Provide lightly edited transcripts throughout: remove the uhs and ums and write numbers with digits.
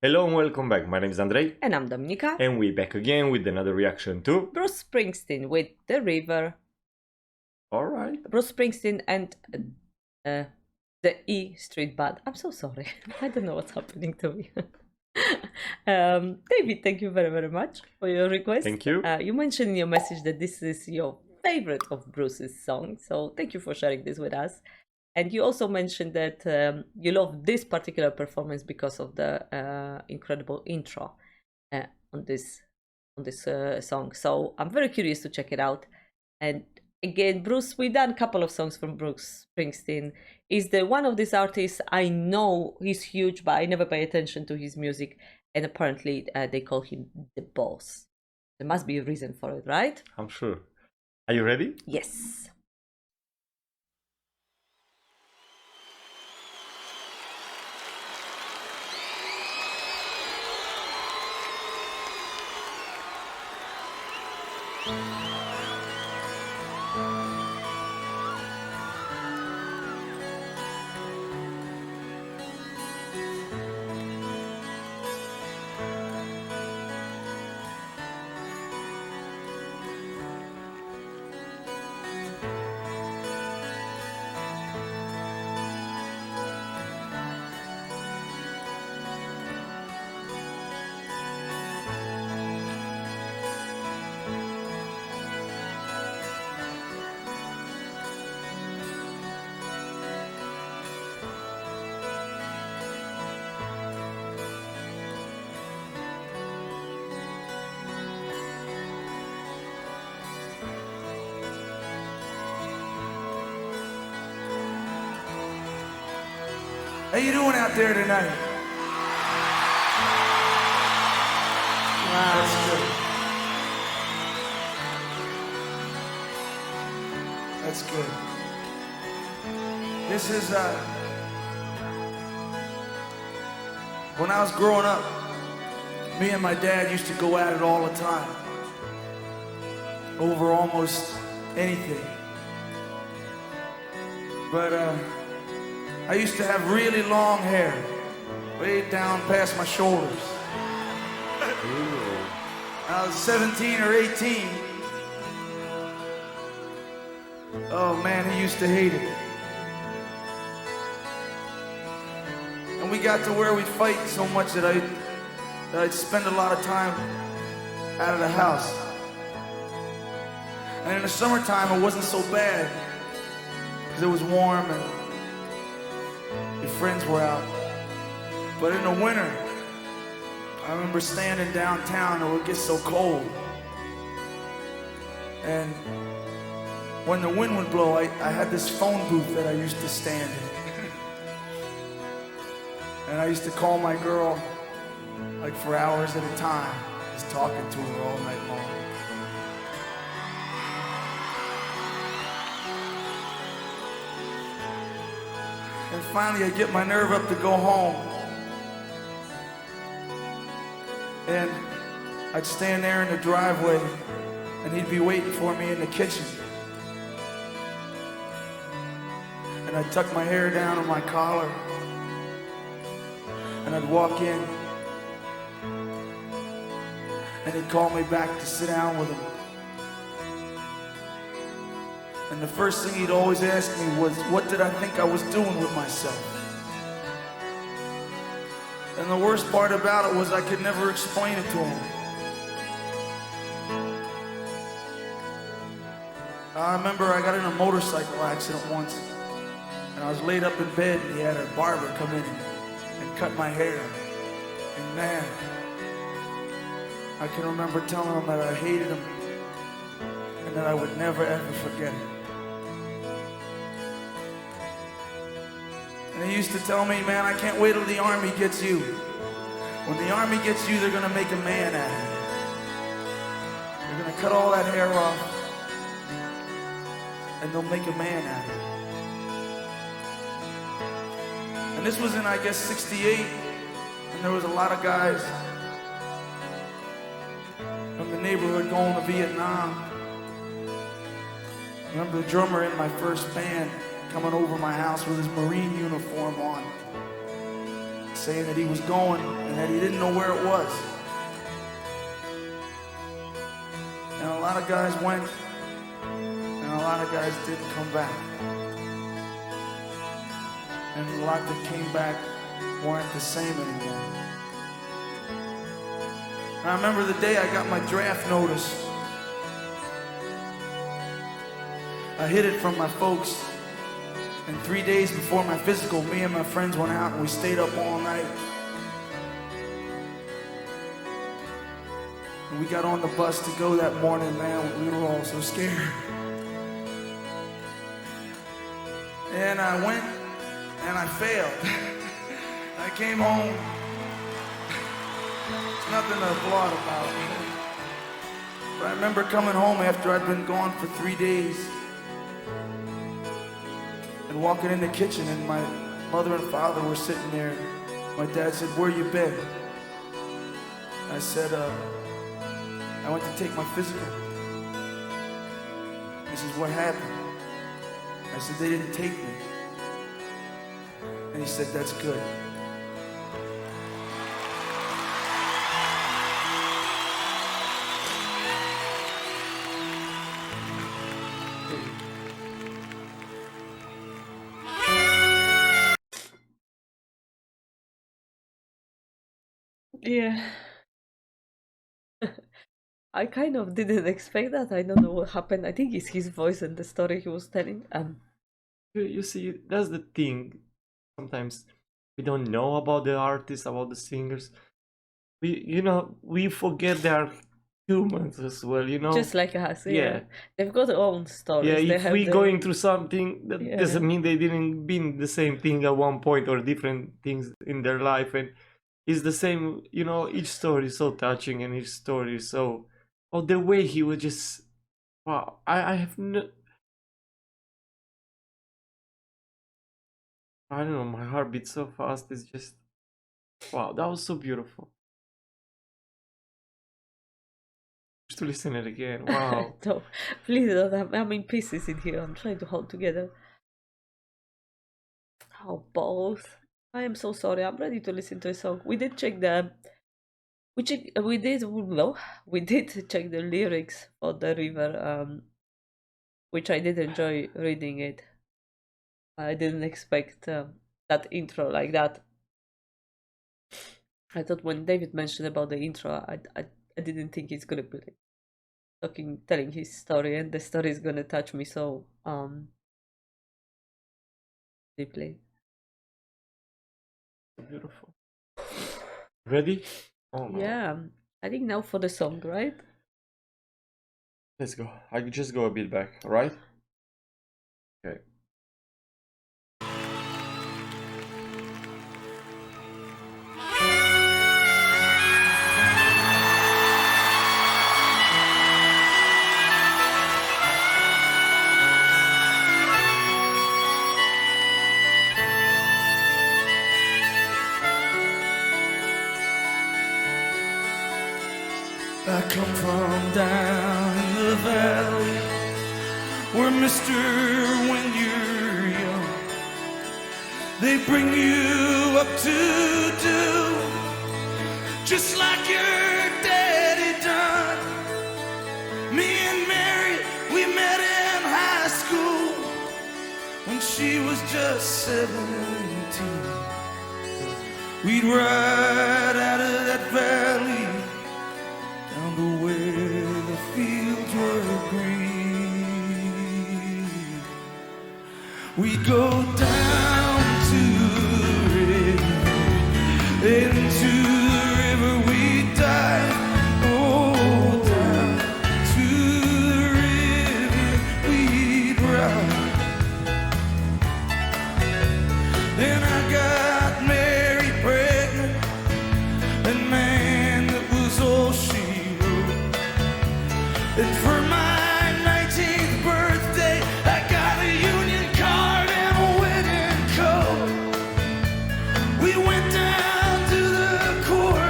Hello and welcome back. My name is Andrei, And I'm Dominika. and we're back again with another reaction to. Bruce Springsteen with The River. All right. Bruce Springsteen and uh, the E Street Band. I'm so sorry. I don't know what's happening to me. David, thank you very, very much for your request. Thank you. You mentioned in your message that this is your favorite of Bruce's songs. So thank you for sharing this with us. And you also mentioned that you love this particular performance because of the incredible intro on this song. So I'm very curious to check it out. And again, Bruce, we've done a couple of songs from Bruce Springsteen. Is the one of these artists I know he's huge, but I never pay attention to his music. And apparently, they call him the boss. There must be a reason for it, right? I'm sure. Are you ready? Yes. How you doing out there tonight? Wow. That's good. That's good. This is when I was growing up, me and my dad used to go at it all the time over almost anything. But I used to have really long hair, way down past my shoulders. I was 17 or 18. Oh man, he used to hate it. And we got to where we'd fight so much that I'd spend a lot of time out of the house. And in the summertime, it wasn't so bad because it was warm and your friends were out. But in the winter, I remember standing downtown and it would get so cold. And when the wind would blow, I had this phone booth that I used to stand in. And I used to call my girl like for hours at a time, just talking to her all night long. And finally, I'd get my nerve up to go home. And I'd stand there in the driveway, and he'd be waiting for me in the kitchen. And I'd tuck my hair down on my collar, and I'd walk in, and he'd call me back to sit down with him. And the first thing he'd always ask me was, what did I think I was doing with myself? And the worst part about it was I could never explain it to him. I remember I got in a motorcycle accident once, and I was laid up in bed, and he had a barber come in and cut my hair. And man, I can remember telling him that I hated him and that I would never ever forget him. And he used to tell me, man, I can't wait till the army gets you. When the army gets you, they're gonna make a man out of you. They're gonna cut all that hair off, and they'll make a man out of you. And this was in, I guess, 68, and there was a lot of guys from the neighborhood going to Vietnam. I remember the drummer in my first band coming over my house with his Marine uniform on, saying that he was going and that he didn't know where it was. And a lot of guys went, and a lot of guys didn't come back. And a lot that came back weren't the same anymore. And I remember the day I got my draft notice. I hid it from my folks. And 3 days before my physical, me and my friends went out and we stayed up all night. And we got on the bus to go that morning, man. We were all so scared. And I went and I failed. I came home. It's nothing to applaud about. But I remember coming home after I'd been gone for 3 days and walking in the kitchen, and my mother and father were sitting there. My dad said, "Where you been?" I said, "I went to take my physical." He says, "What happened?" I said, "They didn't take me." And he said, "That's good." Yeah. I kind of didn't expect that. I don't know what happened. I think it's his voice and the story he was telling. You see, that's the thing. Sometimes we don't know about the artists, about the singers. We forget they are humans as well, Just like us, yeah. Yeah. They've got their own stories. Yeah, They if have we their- going through something, that Yeah. doesn't mean they didn't been the same thing at one point or different things in their life. And it's the same, each story is so touching, and each story is so... Oh, the way he was just... Wow, I have no... I don't know, my heart beats so fast. It's just... Wow, that was so beautiful. Just to listen it again, wow. No, please don't. I'm in pieces in here. I'm trying to hold together. Oh, balls. I am so sorry. I'm ready to listen to a song. We did check we did check the lyrics for the river, which I did enjoy reading it. I didn't expect that intro like that. I thought when David mentioned about the intro, I didn't think he's gonna be like telling his story, and the story is gonna touch me so deeply. Beautiful. Ready? Oh, no. Yeah, I think now for the song, right? Let's go. I could just go a bit back, alright? Okay. I come from down in the valley where, mister, when you're young, they bring you up to do just like your daddy done. Me and Mary, we met in high school when she was just 17. We'd ride out of that valley down to where the fields were green. We'd go down to the river, into the river we'd dive. Oh, down to the river we'd ride. Then I got Mary pregnant, and man, that was all she. And for my 19th birthday, I got a union card and a wedding coat. We went down to the court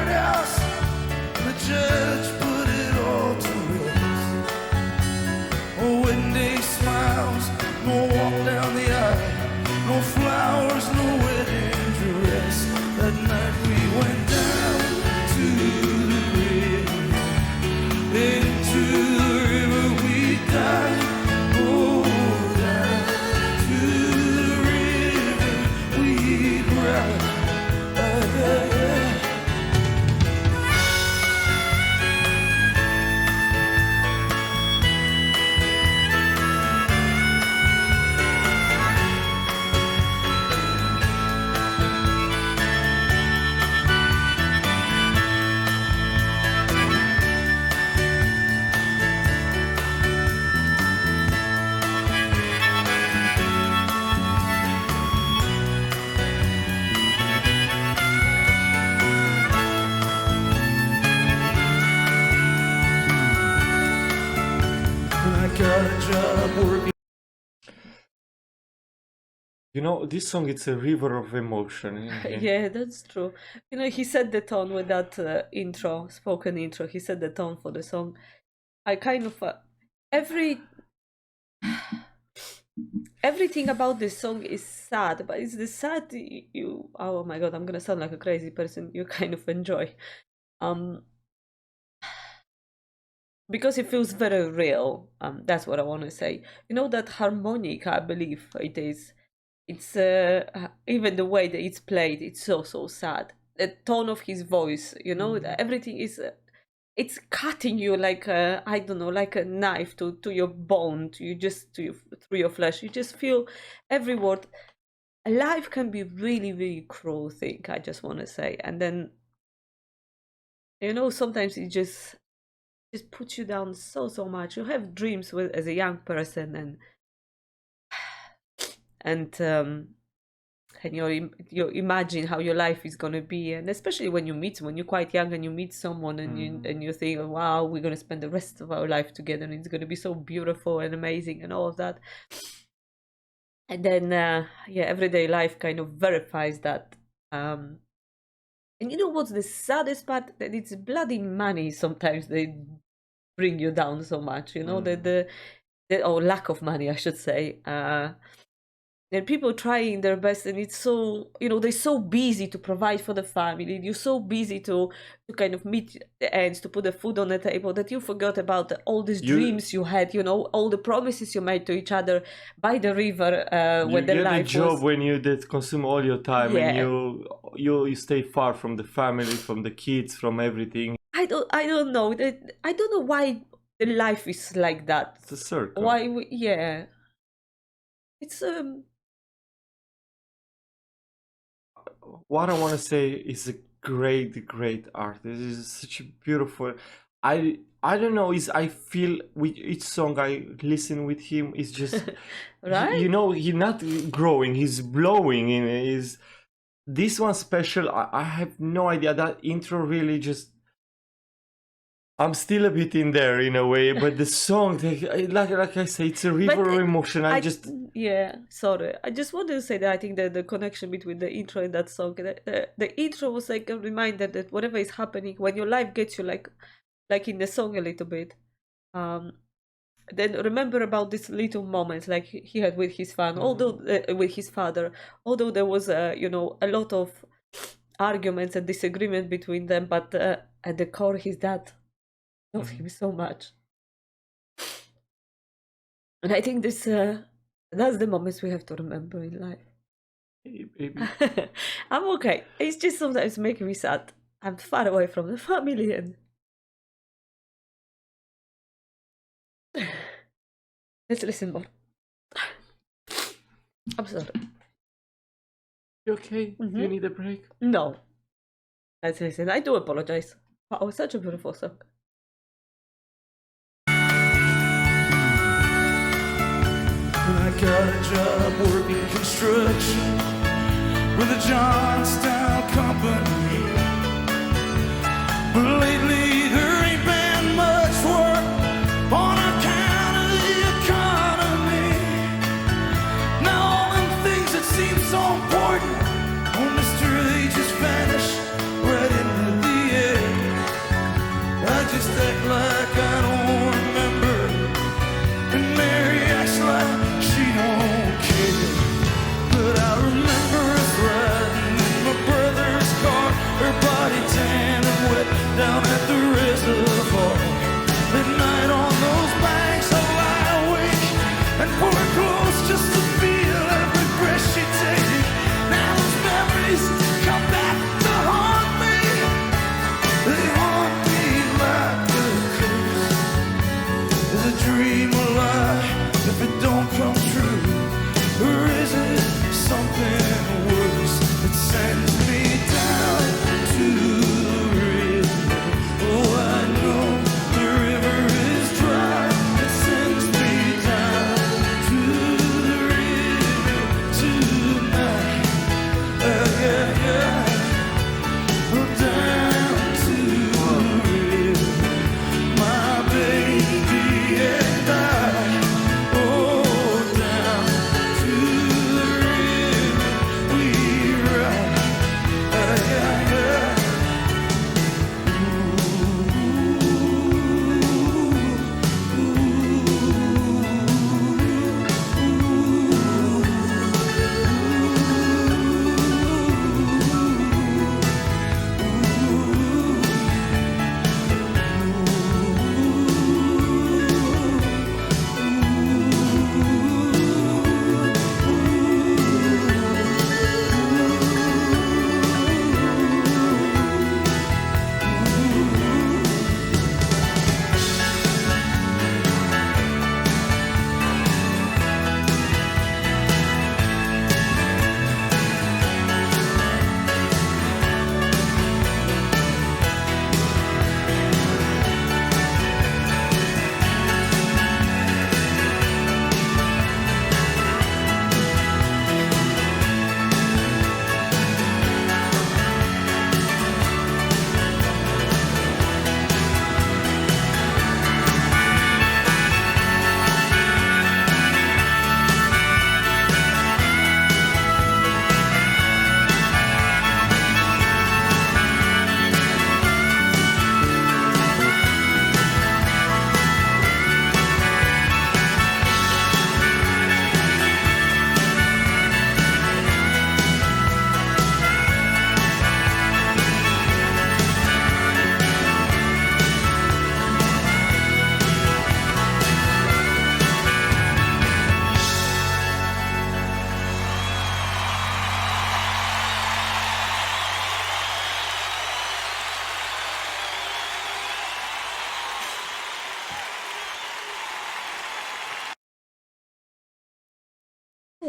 got a job working. You know, this song, it's a river of emotion. Yeah, that's true. You know, he set the tone with that intro, spoken intro. He set the tone for the song. I kind of everything about this song is sad, but it's the sad you. Oh my god, I'm gonna sound like a crazy person. You kind of enjoy, because it feels very real. That's what I want to say. You know that harmonic, I believe it is. It's even the way that it's played, it's so sad. The tone of his voice, you know, everything is it's cutting you like I don't know, like a knife to your bone, through your flesh. You just feel every word. Life can be really cruel thing, I just want to say. And then, you know, sometimes it just puts you down so much. You have dreams as a young person, and you imagine how your life is going to be, and especially when you're quite young and you meet someone and you think, wow, we're going to spend the rest of our life together and it's going to be so beautiful and amazing and all of that. And then everyday life kind of verifies that. And you know what's the saddest part? That it's bloody money sometimes they bring you down so much, you know, the or lack of money, I should say. And people trying their best, and it's so, you know, they're so busy to provide for the family. You're so busy to kind of meet the ends, to put the food on the table, that you forgot about all these dreams you had, you know, all the promises you made to each other by the river when the life the job was... when you did consume all your time, and you stay far from the family, from the kids, from everything. I don't know. I don't know why the life is like that. It's a circle. Why it's what I want to say is a great artist. This is such a beautiful. I don't know. I feel with each song I listen with him is just right. You know, he's not growing. He's blowing. This one special. I have no idea. That intro really just. I'm still a bit in there in a way, but the song, like I say, it's a river of emotion. Sorry. I just wanted to say that I think that the connection between the intro and that song, the intro was like a reminder that whatever is happening, when your life gets you like in the song a little bit, then remember about these little moments like he had with his fan, although with his father, although there was you know, a lot of arguments and disagreement between them, but at the core, his dad loved him so much. And I think that's the moments we have to remember in life. Maybe. I'm okay. It's just sometimes making me sad. I'm far away from the family, and let's listen more. I'm sorry. You okay? Do you need a break? No. Let's listen. I do apologize. Wow, such a beautiful song. I got a job working construction with a Johnstown company. But lately there ain't been much work on account of the economy. Now all them things that seem so important, oh mister, they just vanish right into the air. I just act like I don't remember, and Mary acts like she don't care. But I remember us riding in my brother's car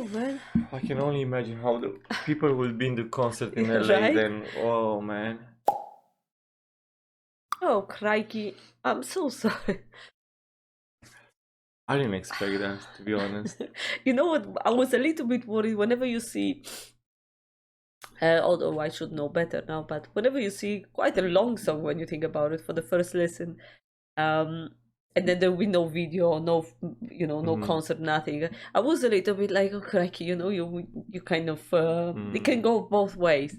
Oh man. I can only imagine how the people will be in the concert in LA Right? then. Oh man. Oh crikey. I'm so sorry. I didn't expect that, to be honest. You know what? I was a little bit worried whenever you see, although I should know better now, but whenever you see quite a long song when you think about it for the first listen, and then there will be no video, no, no concert, nothing. I was a little bit like, oh crikey, you kind of, it can go both ways.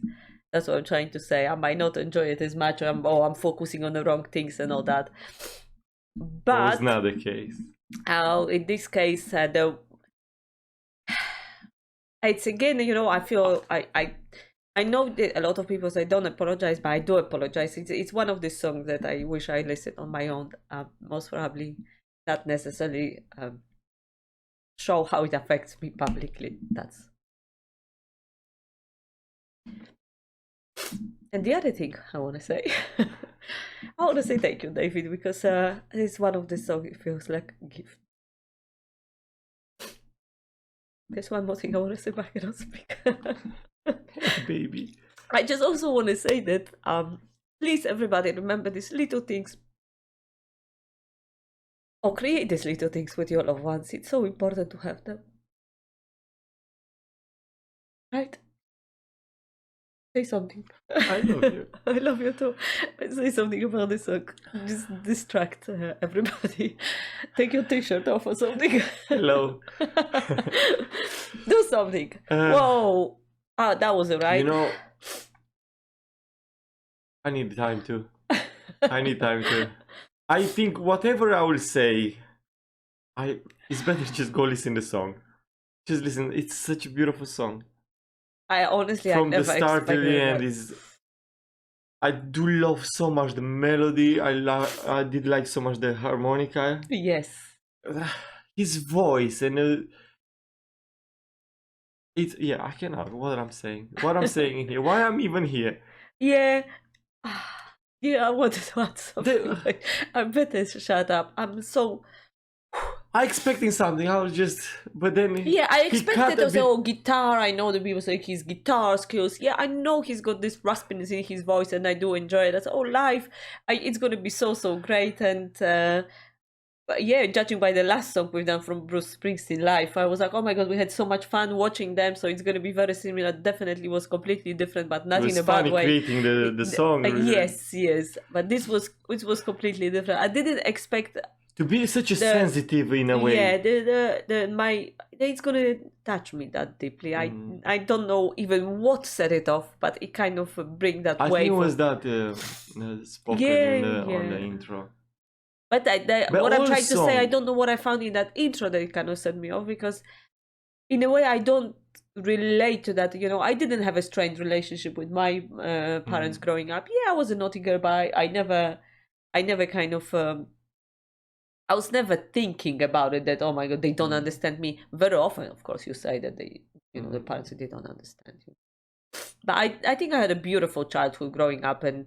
That's what I'm trying to say. I might not enjoy it as much, or I'm focusing on the wrong things and all that. That was But not the case. in this case, it's again, I feel I know that a lot of people say don't apologize, but I do apologize. It's one of the songs that I wish I listened on my own. Most probably not necessarily show how it affects me publicly. That's. And the other thing I want to say, I want to say thank you, David, because it's one of the songs. It feels like a gift. There's one more thing I want to say, but I cannot speak. Baby. I just also want to say that please everybody remember these little things, or create these little things with your loved ones. It's so important to have them, right? Say something. I love you. I love you too. Say something about this song. Just distract everybody. Take your t-shirt off or something. Hello. Do something. Whoa. Ah, that was right. I need time to. I think whatever I will say, it's better just go listen to the song. Just listen. It's such a beautiful song. I honestly, From I the never start to the end that. I do love so much the melody. I did like so much the harmonica. Yes. His voice and I cannot. What I'm saying in here. Why I'm even here. Yeah. Yeah, I wanted to add something. I better shut up. I'm so. I expecting something. I was just, but then I expected to say, "Oh, guitar." I know the people say his guitar skills. Yeah, I know he's got this raspiness in his voice, and I do enjoy it. That's live. It's gonna be so great. And but yeah, judging by the last song we've done from Bruce Springsteen live, I was like, oh my god, we had so much fun watching them. So it's gonna be very similar. Definitely was completely different, but not in a bad way. Creating the song. Yes, but this was completely different. I didn't expect. To be such a sensitive in a way. Yeah, it's gonna touch me that deeply. I don't know even what set it off, but it kind of bring that wave. I think it was that spoken on the intro. But what I'm trying to say, I don't know what I found in that intro that it kind of set me off, because in a way I don't relate to that. I didn't have a strained relationship with my parents growing up. Yeah, I was a naughty girl, but I never kind of. I was never thinking about it that, oh my god, they don't understand me. Very often, of course, you say that they, the parents, they don't understand you. But I think I had a beautiful childhood growing up, and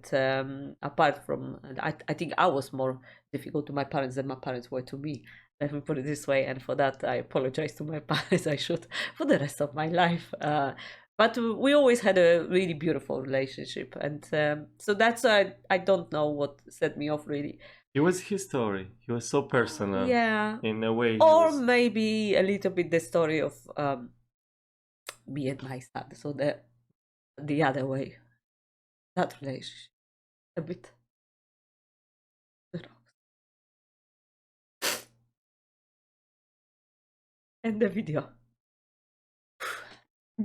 apart from, I think I was more difficult to my parents than my parents were to me. Let me put it this way, and for that I apologize to my parents. I should for the rest of my life. But we always had a really beautiful relationship, and so that's why I don't know what set me off really. It was his story. He was so personal. Yeah. In a way. Or maybe a little bit the story of me and my son. So the other way. That relationship. A bit. And the video.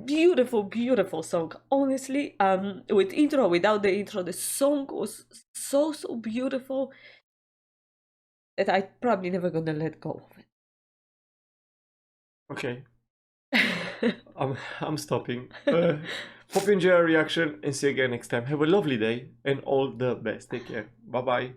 Beautiful, beautiful song. Honestly, with intro, without the intro, the song was so beautiful that I probably never gonna let go of it. Okay. I'm stopping. Hope you enjoy our reaction and see you again next time. Have a lovely day and all the best. Take care. Bye bye.